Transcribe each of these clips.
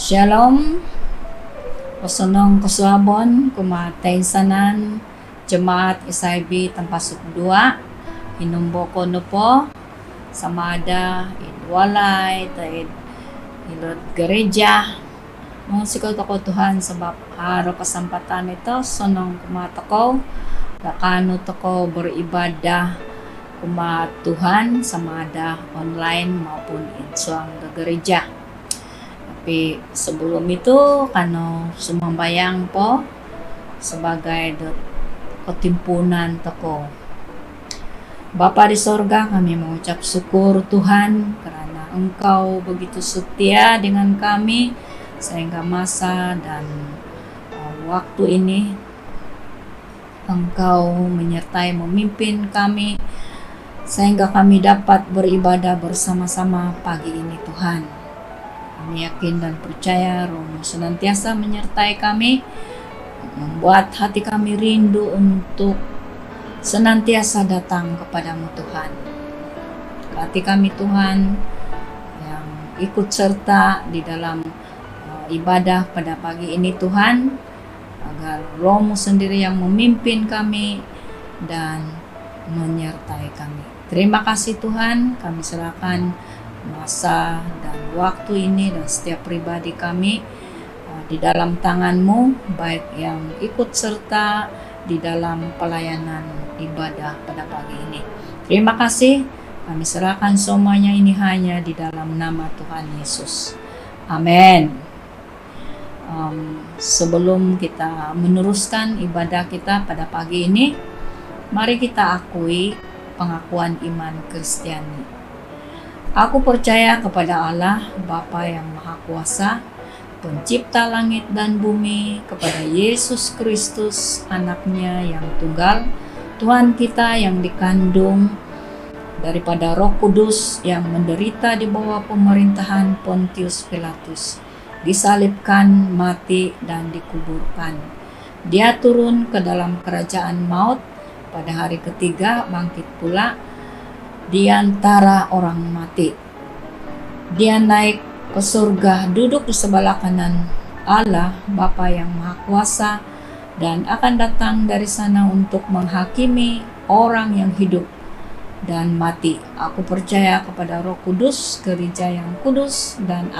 Shalom, Kosunong Kusuabon, kumatay sanan, Jemaat SIB Tampasuk 2, Inumboko no po, Samada, Idwalay, Taid, Ilot Gereja, mga sikot ako Tuhan sebab araw kesempatan ito, sonong kumatako, dakano toko beribadah kumat Tuhan samada online maupun insuang gereja. Tapi sebelum itu kano sumambayang po sebagai ketimpunan toko. Bapa di sorga, kami mengucap syukur Tuhan karena Engkau begitu setia dengan kami sehingga masa dan waktu ini Engkau menyertai memimpin kami sehingga kami dapat beribadah bersama-sama pagi ini Tuhan. Kami yakin dan percaya Roh senantiasa menyertai kami, membuat hati kami rindu untuk senantiasa datang kepadamu Tuhan. Hati kami Tuhan yang ikut serta di dalam ibadah pada pagi ini Tuhan, agar Roh-Mu sendiri yang memimpin kami dan menyertai kami. Terima kasih Tuhan, kami serahkan masa dan waktu ini dan setiap pribadi kami di dalam tangan-Mu, baik yang ikut serta di dalam pelayanan ibadah pada pagi ini. Terima kasih, kami serahkan semuanya ini hanya di dalam nama Tuhan Yesus. Amin. Sebelum kita meneruskan ibadah kita pada pagi ini, mari kita akui pengakuan iman Kristiani. Aku percaya kepada Allah, Bapa yang Maha Kuasa, Pencipta langit dan bumi, kepada Yesus Kristus, Anaknya yang tunggal, Tuhan kita yang dikandung daripada Roh Kudus, yang menderita di bawah pemerintahan Pontius Pilatus, disalibkan, mati, dan dikuburkan. Dia turun ke dalam kerajaan maut, pada hari ketiga bangkit pula di antara orang mati. Dia naik ke surga, duduk di sebelah kanan Allah, Bapa yang Maha Kuasa, dan akan datang dari sana untuk menghakimi orang yang hidup dan mati. Aku percaya kepada Roh Kudus, gereja yang kudus dan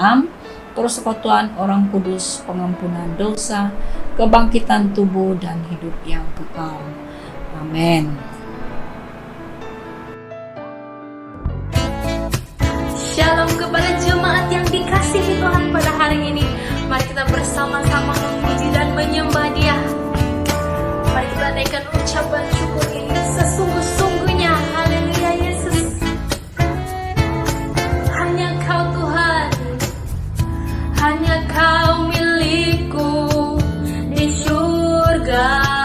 persekutuan orang kudus, pengampunan dosa, kebangkitan tubuh, dan hidup yang kekal. Amin. Shalom kepada jemaat yang dikasihi Tuhan pada hari ini. Mari kita bersama-sama memuji dan menyembah Dia. Mari kita naikkan ucapan syukur ini sesungguh-sungguhnya. Haleluya Yesus. Hanya Kau Tuhan, hanya Kau milikku di surga.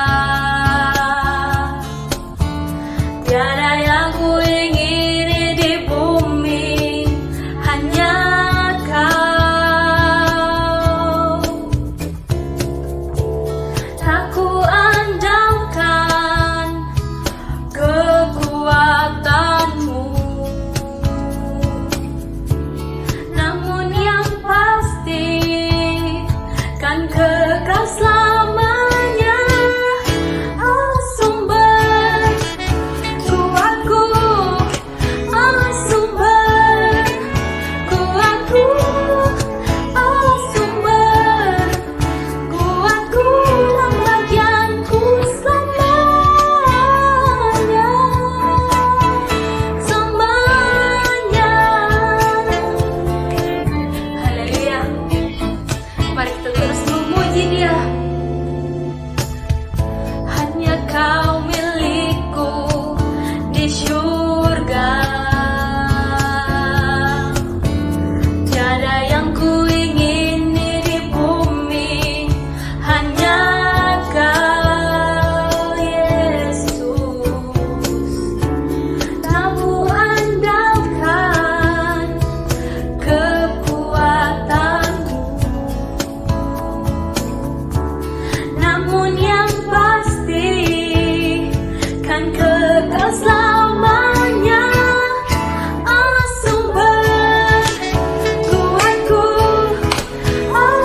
Tiada yang ku ingini di bumi, hanya Kau. Tak ku andalkan kekuatanmu, namun yang pasti kan kekal selamanya. Oh sumber kuatku, oh sumber kuatku, oh sumber kuatku dan bagianku selamanya, selamanya. Haleluya. Mari kita terus memuji Dia. Hanya Kau milikku di surga. Tiada yang ku ingini di bumi, hanya Kau Yesus. Tak ku andalkan kekuatanmu, namun yang pasti kan kekal selamanya. Oh sumber kuatku, oh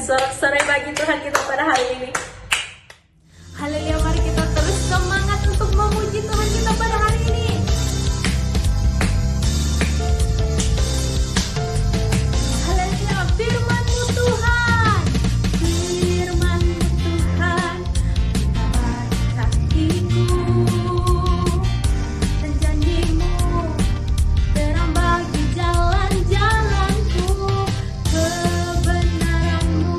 sorak-sorai bagi Tuhan kita pada hari ini. Haleluya, mari kita terus semangat untuk memuji Tuhan kita pada hari ini. Haleluya, firman-Mu Tuhan, firman-Mu Tuhan, hatiku, dan janji-Mu terang bagi jalan-jalanku, kebenaran-Mu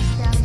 setiap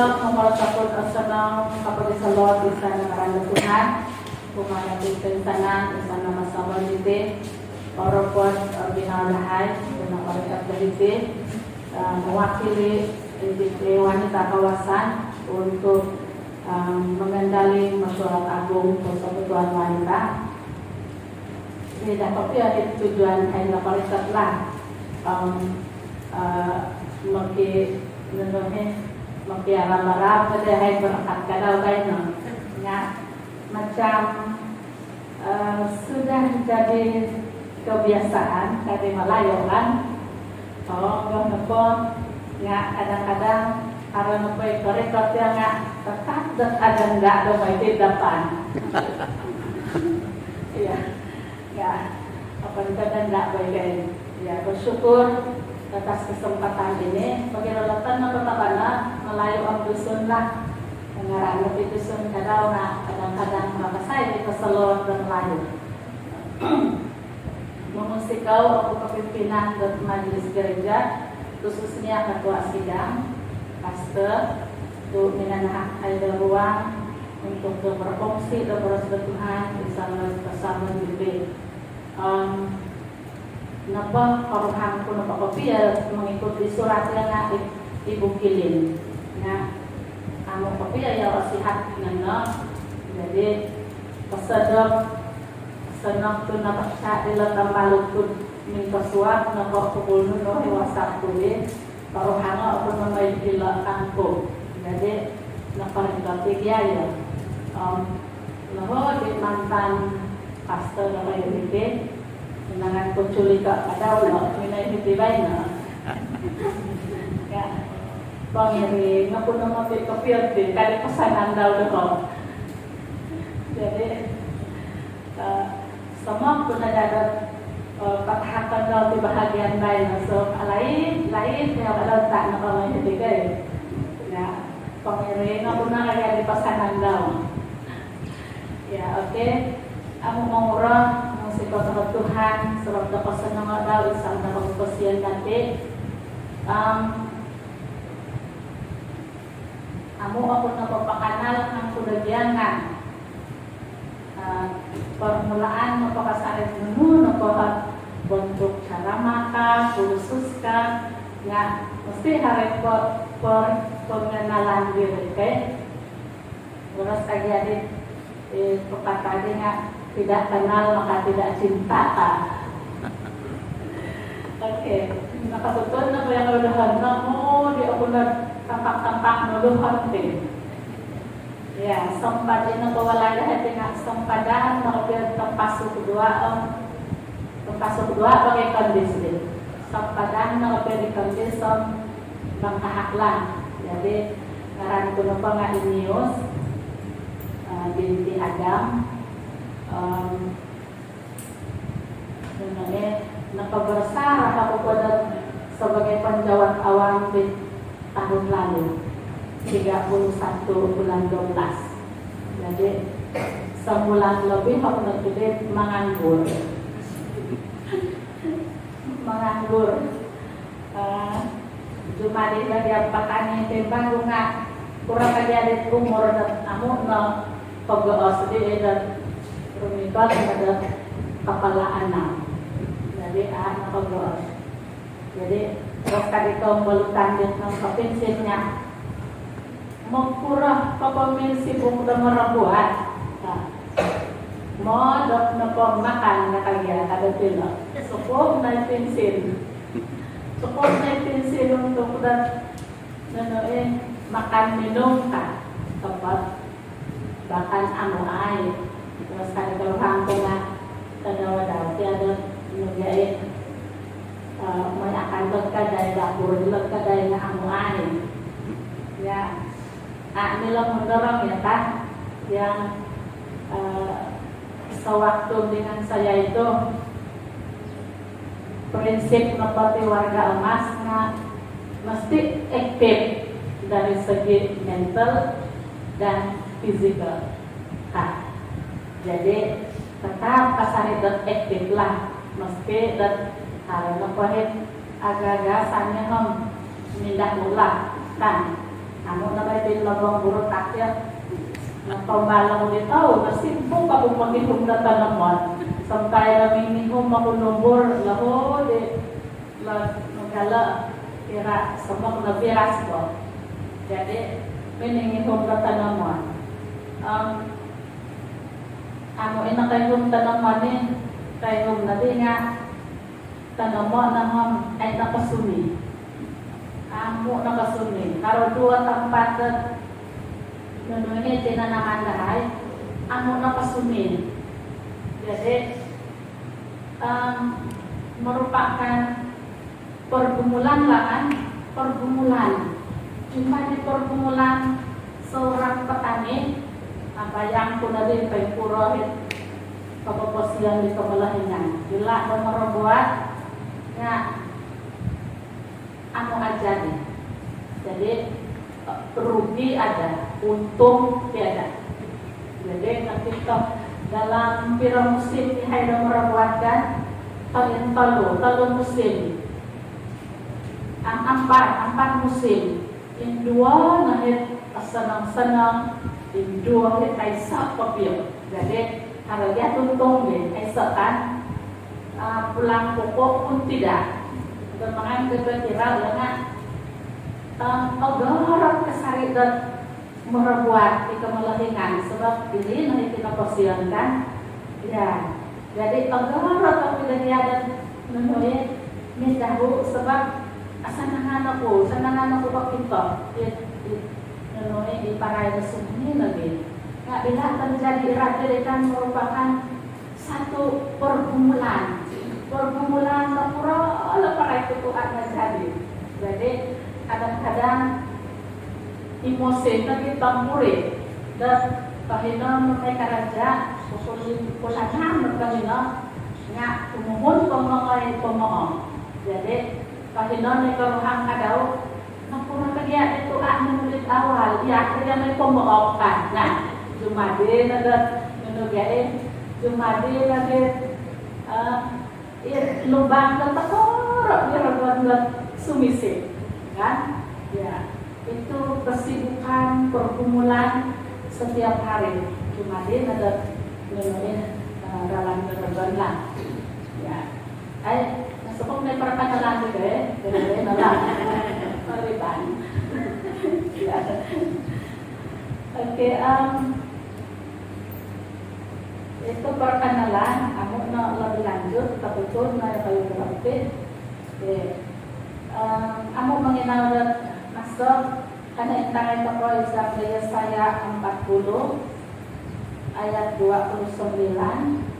Ilo nomor satu senang kapag salot isa na karandapunan kumana dito tanan isa na masama dito para po binalahay na karekat dito mewakili wanita kawasan untuk mengendali masyarakat agung persekutuan wanita. Ini dapat ya tujuan hanya karekat lah makiarap-arap pada hai berangkat kadal kain macam sudah jadi kebiasaan dari Melayu kan kadang-kadang karena nampai korekot yang tetap dan ada enggak domai di depan iya apa kadang enggak baik ya bersyukur atas kesempatan ini bagi relatan apa Melayu am dusun lah pengarang lebih dusun kadang-kadang mereka saya di keseluruhan dan Melayu memusikau aku kepimpinan dan majelis gereja khususnya ketua sidang pastor untuk menanah ada ruang untuk berfungsi dan bersekutuhan bersama juga napa orang kuno pakopia mengikuti surat yang ibu kilin. Nah, kamu kopia ya wasihat dengan jadi pesedok senok tu napa cak di letam balutut minta suap napa pukul nuno WhatsApp tulis orang aku membaik di kampung. Jadi napa dikati dia ya. Lalu di mantan pastor napa ini Senangan kuculi kak kadau lo, minai hiti baina. Ya, pangiri ngapun nama kopiot di kali pesanan dau deko. Jadi semua pun ada katakan dau di bahagian lain, so lain yang ada tak nak orang hiti kai. Ya, pangiri ngapun nama di pesanan dau. Ya, oke. Aku mau murah si kota Tuhan sebab dapat senang ada isang dapat kesian nanti aku napapakanal ng kudagyangan permulaan napakasarit menu bentuk cara makan khusus ka nga mesti hari pengenalan diri okay? Terus lagi ada perkataan nga tidak kenal maka tidak cinta. Oke, nakatutuan na ko yung luluhan na mo, di ako na tampak-tampak luluhan din. Ya, sempat din ako wala lahat nga sempadan na ako yung tampasok kedua pakai kondisi. Sempadan na ako yung kondisi manghahaklan. Jadi, ngaran ko na pa nga Inius, binti Adam, nakabersarah aku pada sebagai penjawat awam di tahun lalu 31 bulan 12. Jadi sebulan lebih aku nanti menganggur. Cuma di bagian petani tembang bunga kurang kejadian umur dan amu no pegawai sedih Rumibal pada kepala anak. Jadi anak pegawai. Jadi terus tadi pembelutan dengan provinsinya mengkurang komisi udah merebuat. Mau dok nopo makan kaya kada pila. Cukup naik pensil. Untuk udah makan minum kan tempat bahkan anu air. Terus kali kalau kampung kadang-kadang ada menjahit akan berkadai dapur berkadai anu air ya inilah mendorong ya kan yang sewaktu dengan saya itu prinsip menepati warga emas mesti aktif dari segi mental dan fisikal jadi tetap kasari dan aktif lah meski dan karena pahit agak-agak sanya mindah ulah kan Amo na may pinlabang burot akya. Napambala ko dito, nasibong ka kung maghihom na tanaman. Sampai namin nihom ako nombor, laho, maghala, pira, sabak na piras ko. Jadi, miningihom na tanaman. Amo ina kayong tanaman eh, kayong na di nga, tanaman naman ay nakasuni. Amo nakasuni. Karo dua tempat Nunuhin tinanaman dahay, amo nakasunin. Jadi, merupakan pergumulan lahan, pergumulan. Cuma di pergumulan seorang petani, bayang ko na din kay purohit kapaposian di Kamalahingan. Bila na marabuat, nga, amo aja nih. Jadi, rugi ada, untung tiada. Jadi ketika dalam pira musim dihai merabuatkan talun musim, empat musim. Yang dua nahit senang-senang, yang dua nahit aisak papil. Jadi harga untung deh, aisak kan pulang pokok pun tidak. Bermangan kira-kira dengan agak kesari dan merabuat di Kamalahingan sebab ini nanti kita posiankan ya jadi agak tapi dari ada menulis mintahu sebab senangan aku pak kita menulis di parai sini lagi nggak bila terjadi radikal merupakan satu pergumulan lapura pakai ketuaan jadi kadang-kadang emosi tapi tampuri dan kahina mereka raja usulan kahina nggak umuhun pemohon jadi kahina mereka rohang kadau nampura kerja itu menulis awal ya kerja mereka pemohon kan nah Jumadi ada menugain Jumadi ada lubang ketekor dia sumisi kan ya itu kesibukan pergumulan setiap hari Jumadin ada menulis dalam berbenah ya sebab mereka perkenalan juga ya dari dalam periban ya oke itu perkenalan kamu nak lebih lanjut tapi pun saya kalau berarti kamu mengenal masuk karena intang itu Yesaya 40 ayat 29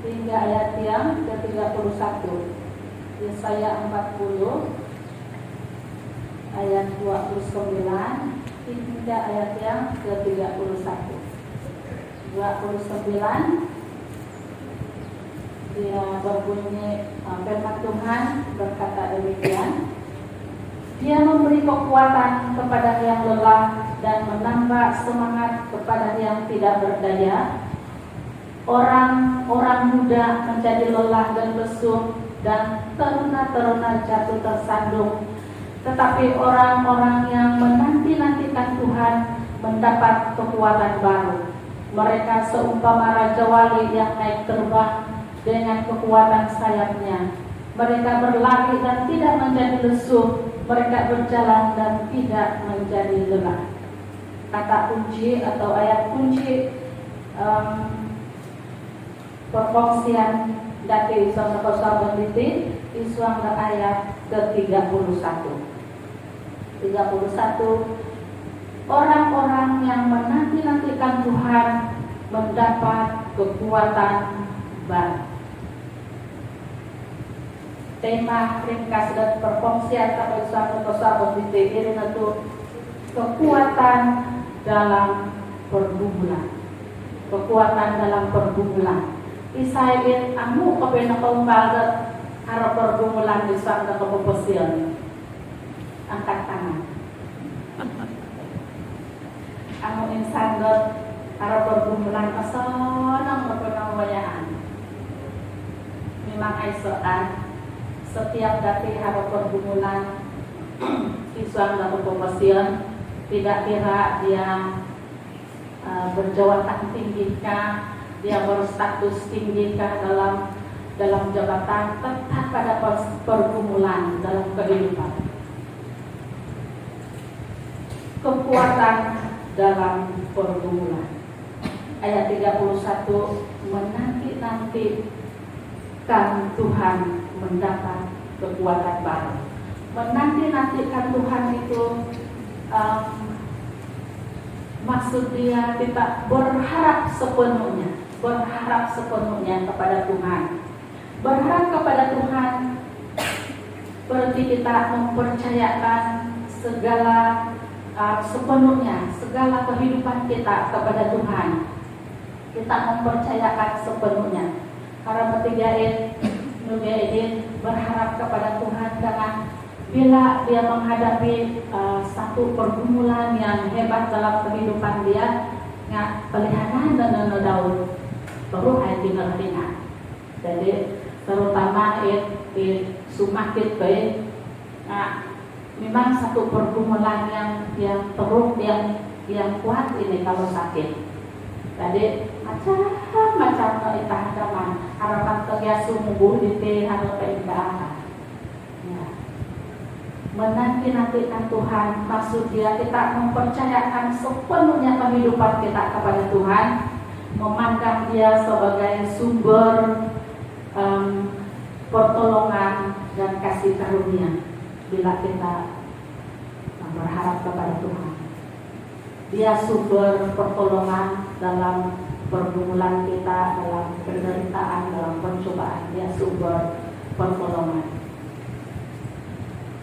hingga ayat yang ke-31. Yesaya 40 ayat 29 hingga ayat yang ke-31. 29 dia berbunyi firman Tuhan berkata demikian. Dia memberi kekuatan kepada yang lelah dan menambah semangat kepada yang tidak berdaya. Orang-orang muda menjadi lelah dan lesu dan teruna-teruna jatuh tersandung. Tetapi orang-orang yang menanti-nantikan Tuhan mendapat kekuatan baru. Mereka seumpama raja wali yang naik terbang dengan kekuatan sayapnya. Mereka berlari dan tidak menjadi lesu. Mereka berjalan dan tidak menjadi lelah. Kata kunci atau ayat kunci perkongsian dari Islam Kosa Benditi Islam ayat ke-31. 31 orang-orang yang menanti-nantikan Tuhan mendapat kekuatan baru. Tema ringkas dan perkongsian sampai suatu pesawat di ini itu kekuatan dalam pergumulan. Kekuatan dalam pergumulan. Isain amu kepenang kembali arah pergumulan di suatu kepoposian. Angkat tangan. Amu insan arah pergumulan kesenang kepenang wayaan. Memang aisoan. Setiap dati harap pergumulan isuan dan pemosian Tidak kira dia berjawatan tinggikah, dia berstatus tinggikah dalam jabatan, tetap pada pergumulan dalam kehidupan. Kekuatan dalam pergumulan. Ayat 31, menanti-nantikan Tuhan mendapat kekuatan baru. Menanti-nantikan Tuhan itu maksud dia kita berharap sepenuhnya kepada Tuhan. Berharap kepada Tuhan berarti kita mempercayakan sepenuhnya segala kehidupan kita kepada Tuhan. Kita mempercayakan sepenuhnya. Karena Nubiain berharap kepada Tuhan dengan bila dia menghadapi satu pergumulan yang hebat dalam kehidupan dia, pelihanan dan daun baru hai tinggal ringan. Jadi terutama sumakit baik. Memang satu pergumulan yang teruk yang kuat ini kalau sakit. Jadi macam-macam itahaman harapan kerja sumbuh di harapan indah. Menanti-nantikan Tuhan, maksud dia kita mempercayakan sepenuhnya kehidupan kita kepada Tuhan, memandang dia sebagai sumber pertolongan dan kasih karunia bila kita berharap kepada Tuhan. Dia sumber pertolongan dalam pergumulan kita, dalam penderitaan, dalam pencobaan. Dia sumber pertolongan.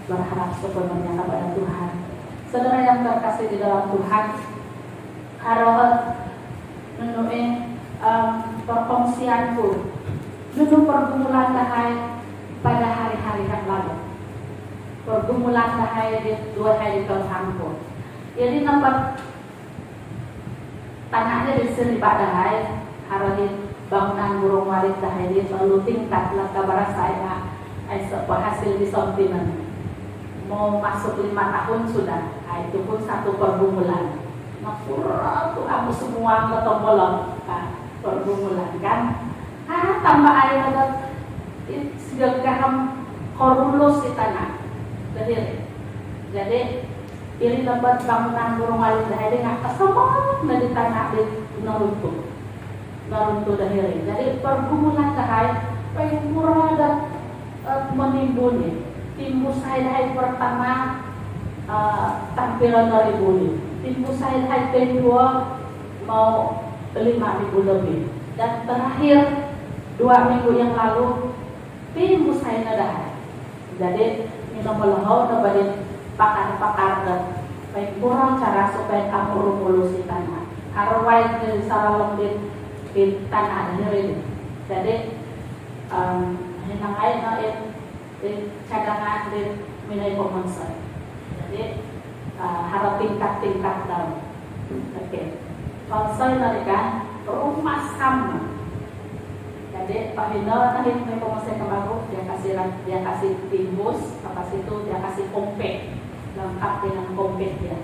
Berharap sepenuhnya kepada Tuhan. Saudara yang terkasih di dalam Tuhan, harap menurut perkongsianku, dulu pergumulan dahai pada hari-hari yang lalu. Pergumulan dahai di 2 hari kelhamku. Jadi nampak tanahnya di seribat dahai, harap bangunan burung waris dahai di lalu tingkat lah kabar saya, hasil di sontinan. Mau masuk 5 tahun sudah, itu pun satu pergumulan. Makura tuh aku semua ketombolong, pergumulan kan. Tambah air ada segala korulus di tanah. Jadi ini dapat bangunan burung walis dahiri nggak kesemua di tanah di naruntuh dahiri. Jadi pergumulan dahai pengen murah dan menimbulnya. Timbus saya pertama tampilan 2000, timbus saya kedua mau 5.000 lebih, dan terakhir 2 minggu yang lalu timbus saya dah. Jadi minum melehau dapat pakar dan baik kurang cara supaya kamu urus di tanah. Harwai di saralong di tanah ini. Jadi hinangai cadangan di nilai pemonser. Jadi harap tingkat daun. Oke. Konsol tadi kan rumah sama. Jadi Pak Hino tadi nilai pemonser kebaru dia kasih timbus, apa situ dia kasih kompek, lengkap dengan kompek dia.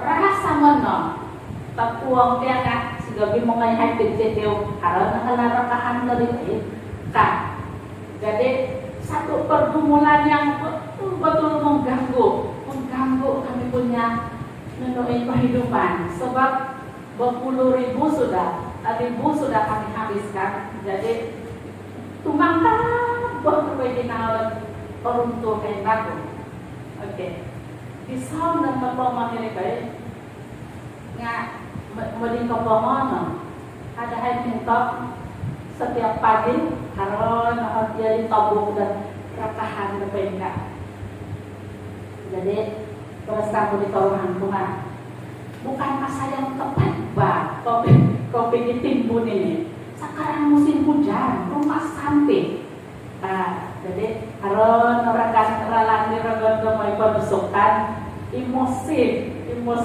Rasa menong, tapuang dia kan sebagai mengenai PCTU harap ngelarakahan dari kan. Jadi satu pergumulan yang betul-betul mengganggu kami punya menurut kehidupan, sebab berpuluh ribu sudah kami habiskan. Jadi tumang berkepentingan peruntuk kayak baru. Oke. Di sound dan performa ini baik nggak mending performa ada yang minta setiap pagi harus dia ditabung dan rakahan berpengkak. Jadi terus kamu ditolongan Tuhan. Bukan masa yang tepat, bah. Kopi ditimbun ini. Sekarang musim hujan, rumah sampai. Jadi harus rekan keralan diregon mau berbesokan, emosi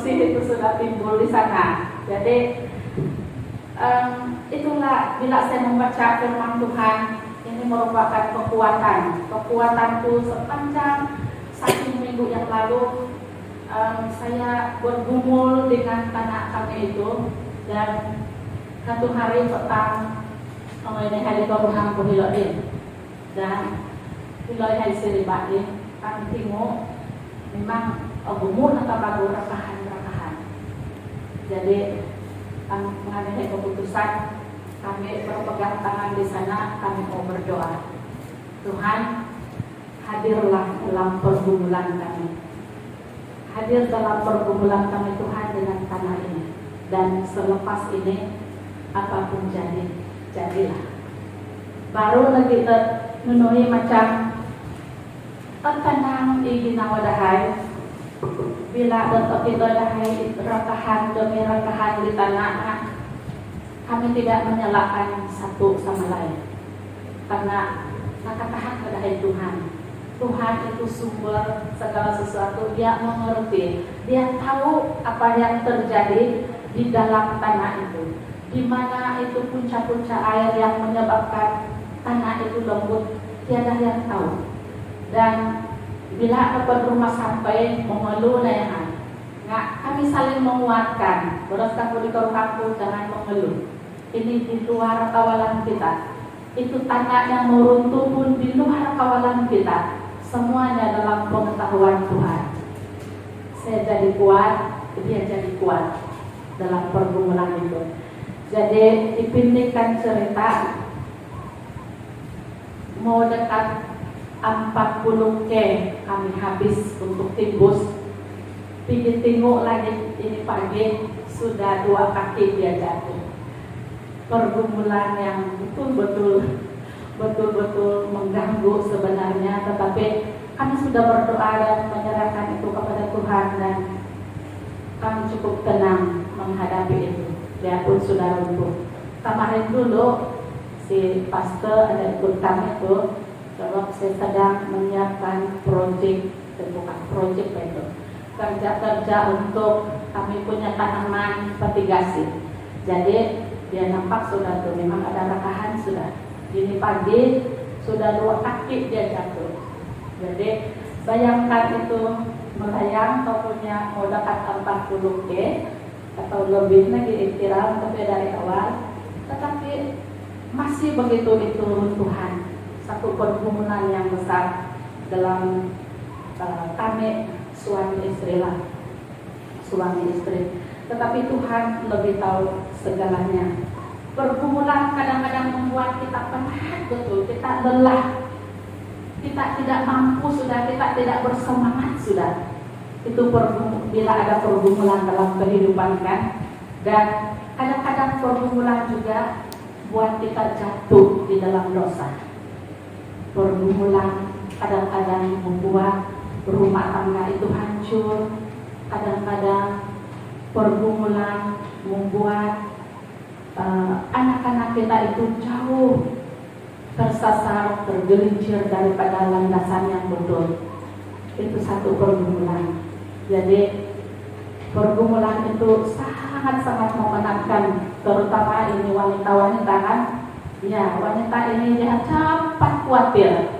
itu sudah timbul di sana. Jadi itulah bila saya membaca firman Tuhan, ini merupakan kekuatanku sepanjang 1 minggu yang lalu. saya bergumul dengan tanah kami itu, dan satu hari petang ini hari keruhang kuhiloin dan hiloi hari seribain kami tengok memang gumul atau bagu rakahan. Jadi mengenai keputusan kami berpegang tangan di sana, kami mau berdoa. Tuhan, hadirlah dalam pergumulan kami. Hadir dalam pergumulan kami Tuhan dengan tanah ini. Dan selepas ini apapun jadilah. Baru lagi menuhi macam tenang di nawadahai. Bila kita dahai rakahan demi rakahan di tanah, kami tidak menyalahkan satu sama lain. Karena katakan kepada Tuhan. Tuhan itu sumber segala sesuatu. Dia mengerti. Dia tahu apa yang terjadi di dalam tanah itu. Di mana itu puncak-puncak air yang menyebabkan tanah itu lembut. Tiada yang tahu. Dan bila dapat rumah sampai mengeluh layangan. Kami saling menguatkan. Beraskan di kampung jangan mengeluh. Ini di luar kawalan kita. Itu tanah yang meruntuh pun di luar kawalan kita. Semuanya dalam pengetahuan Tuhan. Saya jadi kuat, dia jadi kuat dalam pergumulan itu. Jadi dipindahkan cerita mau dekat 40 kami habis untuk timbus. Pergi tengok lagi ini pagi sudah 2 kaki dia jatuh. Pergumulan yang betul-betul mengganggu sebenarnya, tetapi kami sudah berdoa dan menyerahkan itu kepada Tuhan dan kami cukup tenang menghadapi itu. Dia pun sudah lumpuh. Kemarin dulu si pastor ada ikut kami itu, kalau saya sedang menyiapkan proyek itu kerja untuk kami punya tanaman petigasi. Jadi dia nampak sudah tuh memang ada rakahan sudah. Ini pagi sudah 2 kaki dia jatuh. Jadi bayangkan itu melayang atau punya mau dekat 40 atau lebih lagi istirahat tapi dari awal. Tetapi masih begitu itu runtuhan. Satu pergumulan yang besar dalam kami suami istri. Tetapi Tuhan lebih tahu segalanya. Pergumulan kadang-kadang membuat kita penat betul, kita lelah, kita tidak mampu sudah, kita tidak bersemangat sudah. Itu bila ada pergumulan dalam kehidupan kan. Dan kadang-kadang pergumulan juga buat kita jatuh di dalam dosa. Pergumulan kadang-kadang membuat rumah tangga itu hancur. Kadang-kadang pergumulan membuat anak-anak kita itu jauh tersasar, tergelincir daripada landasan yang betul. Itu satu pergumulan. Jadi pergumulan itu sangat-sangat memenatkan, terutama ini wanita-wanita kan. Ya, wanita ini dia cepat khawatir.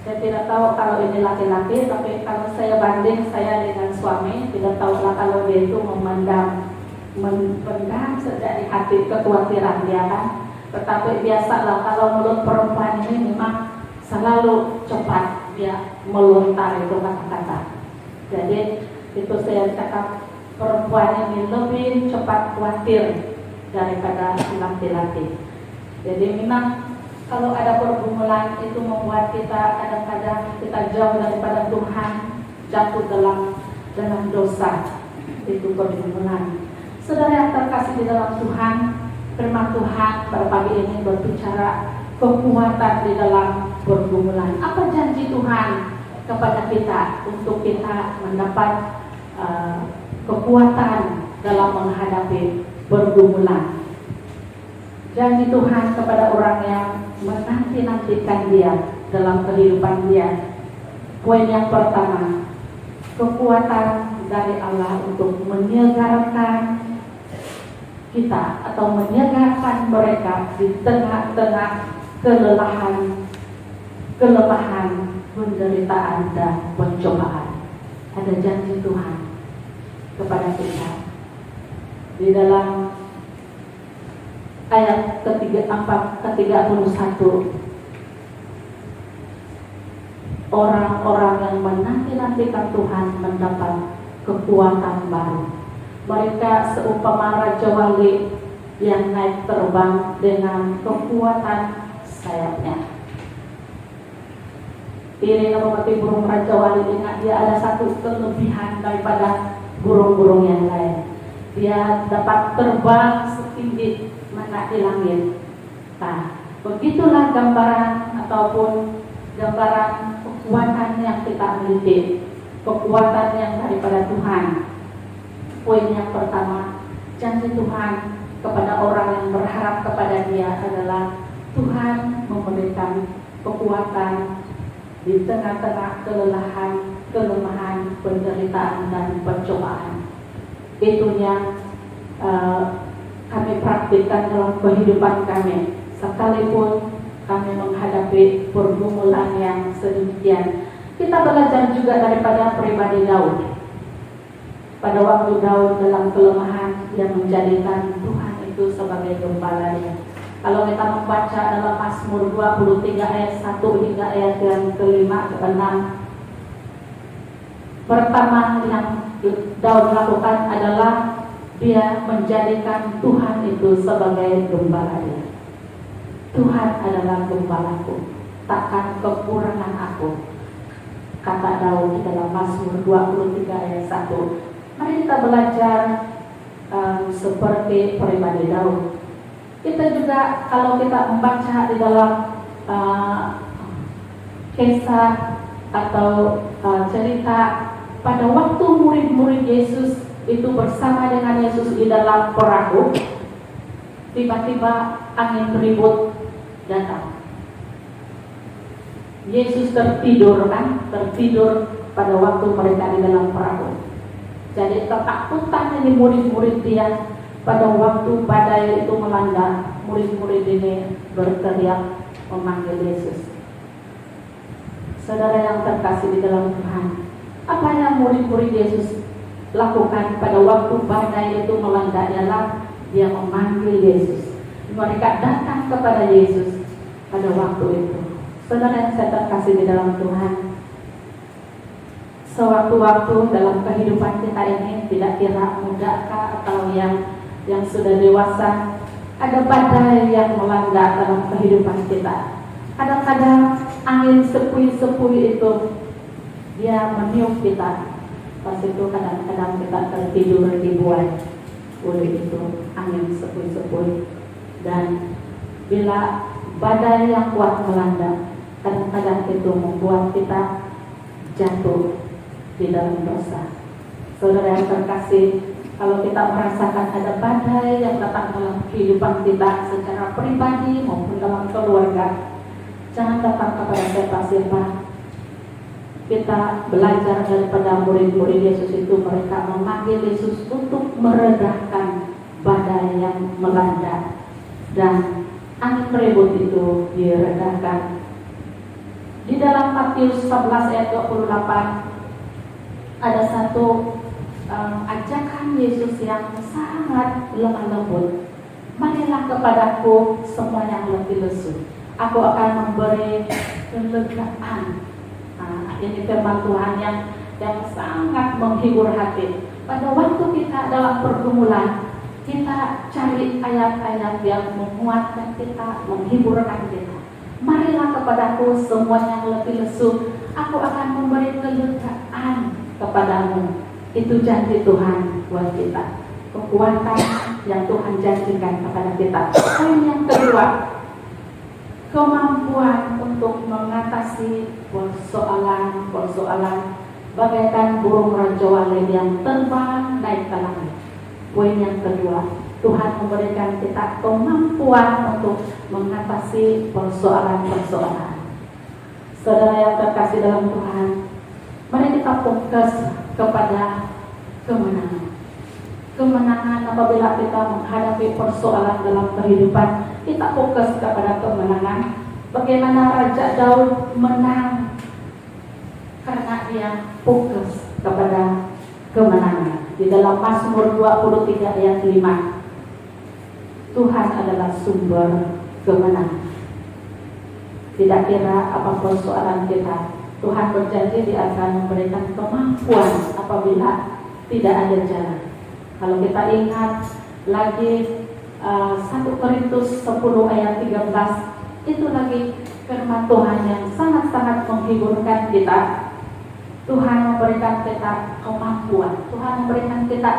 Saya tidak tahu kalau ini laki-laki, tapi kalau saya banding saya dengan suami, tidak tahulah kalau dia itu memendam sejak di hati kekhawatiran dia kan. Tetapi biasalah kalau mulut perempuan ini memang selalu cepat dia melontar itu kata-kata. Jadi itu saya cakap perempuan ini lebih cepat khawatir daripada laki-laki. Jadi memang kalau ada pergumulan itu membuat kita kadang-kadang kita jauh daripada Tuhan, jatuh dalam dosa. Itu pergumulan. Saudara yang terkasih di dalam Tuhan, firman Tuhan pada pagi ini berbicara kekuatan di dalam pergumulan. Apa janji Tuhan kepada kita untuk kita mendapat kekuatan dalam menghadapi pergumulan? Janji Tuhan kepada orang yang menanti-nantikan dia dalam kehidupan dia. Poin yang pertama, kekuatan dari Allah untuk menyegarkan kita atau menyegarkan mereka di tengah-tengah kelemahan, penderitaan dan pencobaan. Ada janji Tuhan kepada kita. Di dalam ayat ke-31, orang-orang yang menanti-nantikan Tuhan mendapat kekuatan baru. Mereka seumpama raja wali yang naik terbang dengan kekuatan sayapnya. Ini seperti burung raja wali, ingat dia ada satu kelebihan daripada burung-burung yang lain. Dia dapat terbang setinggi mana di langit. Nah, begitulah gambaran ataupun gambaran kekuatan yang kita miliki, kekuatan yang daripada Tuhan. Poin yang pertama, janji Tuhan kepada orang yang berharap kepada Dia adalah Tuhan memberikan kekuatan di tengah-tengah kelelahan, kelemahan, penderitaan dan pencobaan. Itu yang kami praktikkan dalam kehidupan kami. Sekalipun kami menghadapi pergumulan yang sedemikian, kita belajar juga daripada pribadi Daud. Pada waktu Daud dalam kelemahan, dia menjadikan Tuhan itu sebagai gembalanya. Kalau kita membaca dalam Mazmur 23 ayat 1 hingga ayat yang ke-5 ke-6, pertama yang Daud lakukan adalah dia menjadikan Tuhan itu sebagai gembala dia. Tuhan adalah gembalaku, takkan kekurangan aku, kata Daud di dalam Mazmur 23 ayat 1. Mari kita belajar seperti pribadi Daud. Kita juga kalau kita membaca di dalam kisah atau cerita pada waktu murid-murid Yesus itu bersama dengan Yesus di dalam perahu, tiba-tiba angin ribut datang. Yesus tertidur pada waktu mereka di dalam perahu. Jadi ketakutan ini murid-murid dia pada waktu badai itu melanda, murid-murid ini berteriak memanggil Yesus. Saudara yang terkasih di dalam Tuhan, apa yang murid-murid Yesus lakukan pada waktu badai itu melanda ialah dia memanggil Yesus. Mereka datang kepada Yesus pada waktu itu. Saudara yang saya terkasih di dalam Tuhan, sewaktu-waktu dalam kehidupan kita ini, tidak kira mudakah atau yang sudah dewasa, ada badai yang melanda dalam kehidupan kita. Kadang-kadang angin sepui-sepui itu dia meniup kita. Pas itu kadang-kadang kita tertidur dibuat oleh itu angin sepui-sepui. Dan bila badai yang kuat melanda, kadang-kadang itu membuat kita jatuh di dalam dosa. Saudara yang terkasih, kalau kita merasakan ada badai yang datang dalam kehidupan kita secara pribadi maupun dalam keluarga, jangan datang kepada siapa-siapa. Kita belajar daripada murid-murid Yesus itu, mereka memanggil Yesus untuk meredahkan badai yang melanda, dan angin ribut itu diredahkan. Di dalam Matius 11 ayat 28 ada satu ajakan Yesus yang sangat lemah lembut. Marilah kepadaku semua yang letih lesu, aku akan memberi kelegaan. Ini firman Tuhan yang sangat menghibur hati. Pada waktu kita dalam pergumulan, kita cari ayat-ayat yang menguatkan kita, menghiburkan kita. Marilah kepadaku semua yang letih lesu, aku akan memberi kelegaan kepadamu. Itu janji Tuhan buat kita, kekuatan yang Tuhan janjikan kepada kita. Poin yang kedua, kemampuan untuk mengatasi persoalan bagaikan burung raja wali yang terbang naik ke langit. Poin yang kedua, Tuhan memberikan kita kemampuan untuk mengatasi persoalan-persoalan. Saudara yang terkasih dalam Tuhan, mari kita fokus kepada kemenangan. Kemenangan apabila kita menghadapi persoalan dalam kehidupan, kita fokus kepada kemenangan. Bagaimana Raja Daud menang? Karena dia fokus kepada kemenangan. Di dalam Mazmur 23 ayat 5, Tuhan adalah sumber kemenangan. Tidak kira apa persoalan kita, Tuhan berjanji Dia akan memberikan kemampuan apabila tidak ada jalan. Kalau kita ingat lagi 1 Korintus 10 ayat 13, itu lagi firman Tuhan yang sangat-sangat menghiburkan kita. Tuhan memberikan kita kemampuan, Tuhan memberikan kita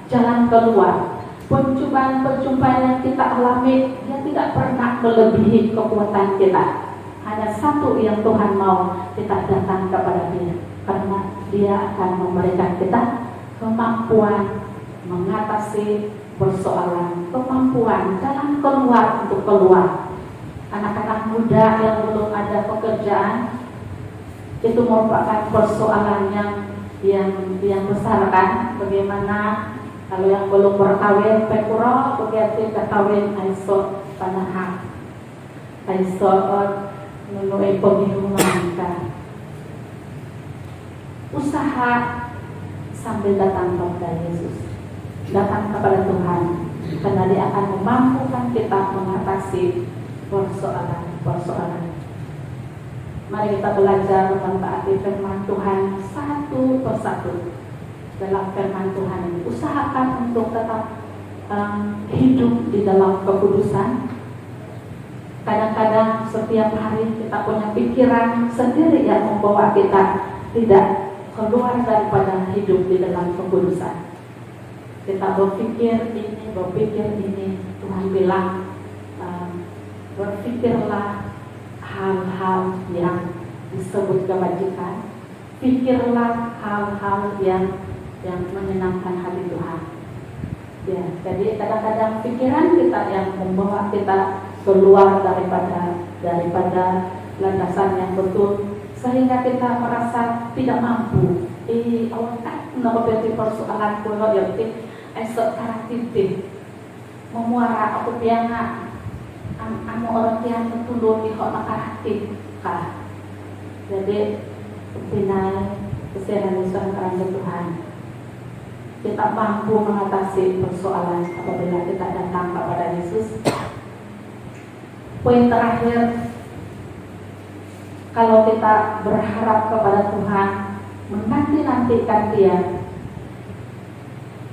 jalan keluar. Percobaan-percobaan yang kita alami, dia tidak pernah melebihi kekuatan kita. Hanya satu yang Tuhan mau, kita datang kepada Dia, karena Dia akan memberikan kita kemampuan mengatasi persoalan, kemampuan jalan keluar untuk keluar. Anak-anak muda yang belum ada pekerjaan, itu merupakan persoalan yang besar kan. Bagaimana kalau yang belum berkawin pekuro, begitu kawin aiso panahan, aiso menuai pembingungan kan. Usaha sambil datang kepada Yesus, datang kepada Tuhan, karena Dia akan memampukan kita mengatasi persoalan-persoalan. Mari kita belajar mentaati firman Tuhan satu persatu. Dalam firman Tuhan ini, usahakan untuk tetap hidup di dalam kekudusan. Kadang-kadang setiap hari kita punya pikiran sendiri yang membawa kita tidak keluar daripada hidup di dalam kekudusan. Kita berpikir ini, Tuhan bilang, berpikirlah hal-hal yang disebut kebajikan, pikirlah hal-hal yang menyenangkan hati Tuhan. Ya, jadi kadang-kadang pikiran kita yang membawa kita keluar daripada landasan yang betul, sehingga kita merasa tidak mampu. Awak tak menghadapi persoalan kuno yang esok karakter memuara aku pianga anu orang yang betul di hok makaratik kah. Jadi pinai kesehatan seorang Tuhan, kita mampu mengatasi persoalan apabila kita datang kepada Yesus. Poin terakhir, kalau kita berharap kepada Tuhan, menanti-nantikan Dia,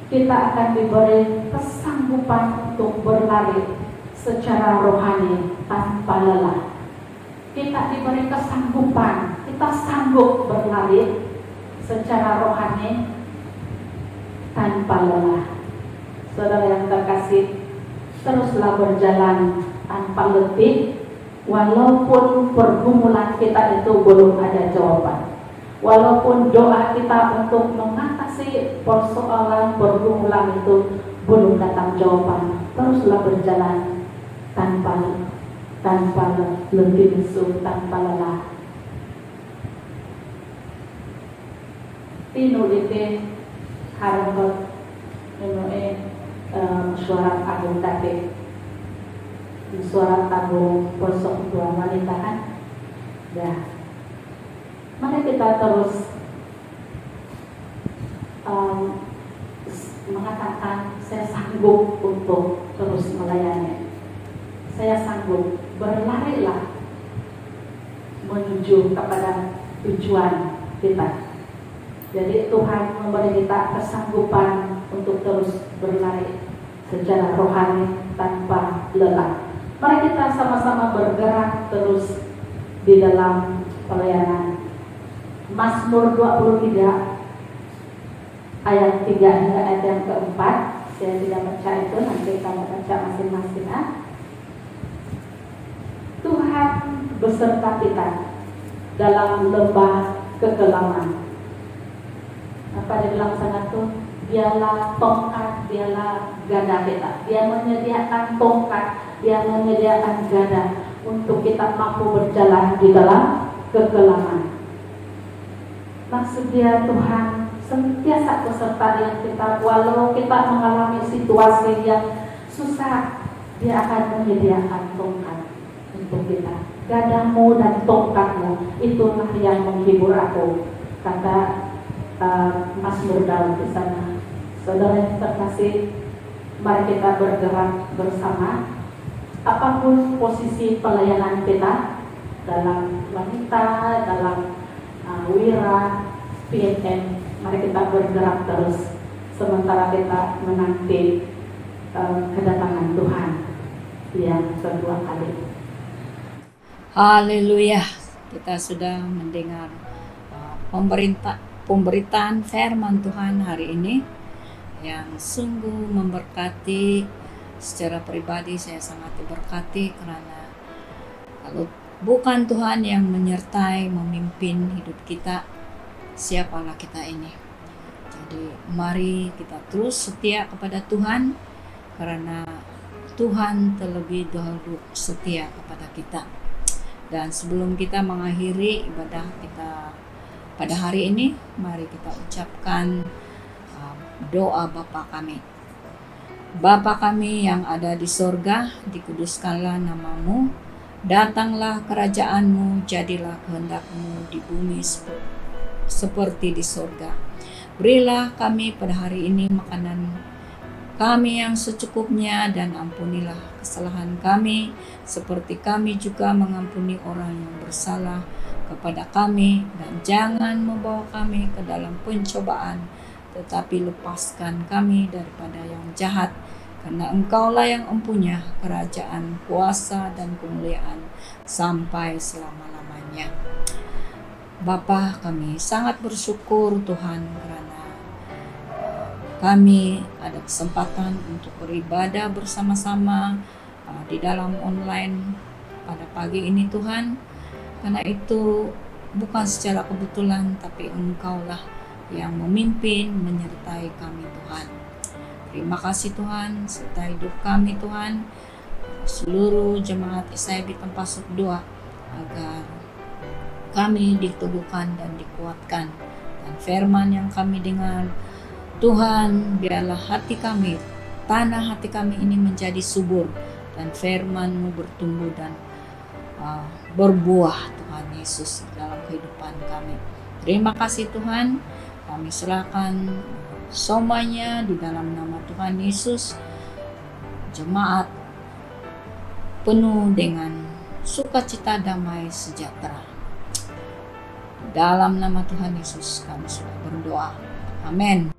kita akan diberi kesanggupan untuk berlari secara rohani tanpa lelah. Kita diberi kesanggupan, kita sanggup berlari secara rohani tanpa lelah. Saudara yang terkasih, teruslah berjalan tanpa letih, walaupun pergumulan kita itu belum ada jawaban. Walaupun doa kita untuk mengatasi persoalan pergumulan itu belum datang jawaban, teruslah berjalan tanpa letih lesu, tanpa lelah. Tinu ite harapot suara agung tadi, suara agung posok dua wanita kan. Dah. Mari kita terus mengatakan saya sanggup untuk terus melayani. Saya sanggup, berlarilah menuju kepada tujuan kita. Jadi Tuhan memberi kita kesanggupan untuk terus berlari secara rohani tanpa lelah. Mari kita sama-sama bergerak terus di dalam pelayanan. Mazmur 23 ayat 3 hingga ayat yang keempat. Saya tidak baca itu, nanti kamu baca masing-masing. Tuhan beserta kita dalam lembah kekelaman. Apa dia bilang sana tuh? Dialah tongkat, dialah gada kita. Dia menyediakan tongkat, dia menyediakan gada untuk kita mampu berjalan di dalam kekelaman. Maksud dia Tuhan sentiasa beserta dengan kita, walau kita mengalami situasi yang susah, Dia akan menyediakan tongkat untuk kita. Gadamu dan tongkatmu, itulah yang menghibur aku, kata Mazmur Daud di sana. Saudara yang terkasih, mari kita bergerak bersama. Apapun posisi pelayanan kita, dalam wanita, dalam wira, PNM, mari kita bergerak terus sementara kita menanti kedatangan Tuhan yang kedua kali. Haleluya. Kita sudah mendengar pemberitaan firman Tuhan hari ini yang sungguh memberkati. Secara pribadi saya sangat diberkati karena kalau bukan Tuhan yang menyertai, memimpin hidup kita, siapalah kita ini. Jadi mari kita terus setia kepada Tuhan karena Tuhan terlebih dahulu setia kepada kita. Dan sebelum kita mengakhiri ibadah kita pada hari ini, mari kita ucapkan doa Bapa kami. Bapa kami yang ada di sorga, dikuduskanlah namamu, datanglah kerajaanmu, jadilah kehendak-Mu di bumi seperti di sorga. Berilah kami pada hari ini makanan kami yang secukupnya, dan ampunilah kesalahan kami seperti kami juga mengampuni orang yang bersalah kepada kami, dan jangan membawa kami ke dalam pencobaan, tetapi lepaskan kami daripada yang jahat, karena Engkaulah yang empunya kerajaan, kuasa, dan kemuliaan sampai selama-lamanya. Bapa, kami sangat bersyukur Tuhan karena kami ada kesempatan untuk beribadah bersama-sama di dalam online pada pagi ini Tuhan. Karena itu bukan secara kebetulan, tapi Engkaulah yang memimpin, menyertai kami Tuhan. Terima kasih Tuhan, sertai hidup kami Tuhan, seluruh jemaat SIB tempat doa, agar kami diteguhkan dan dikuatkan. Dan firman yang kami dengar, Tuhan, biarlah hati kami, tanah hati kami ini menjadi subur, dan firman-Mu bertumbuh dan berbuah Tuhan Yesus dalam kehidupan kami. Terima kasih Tuhan, kami serahkan semuanya di dalam nama Tuhan Yesus. Jemaat penuh dengan sukacita, damai, sejahtera. Dalam nama Tuhan Yesus kami sudah berdoa. Amin.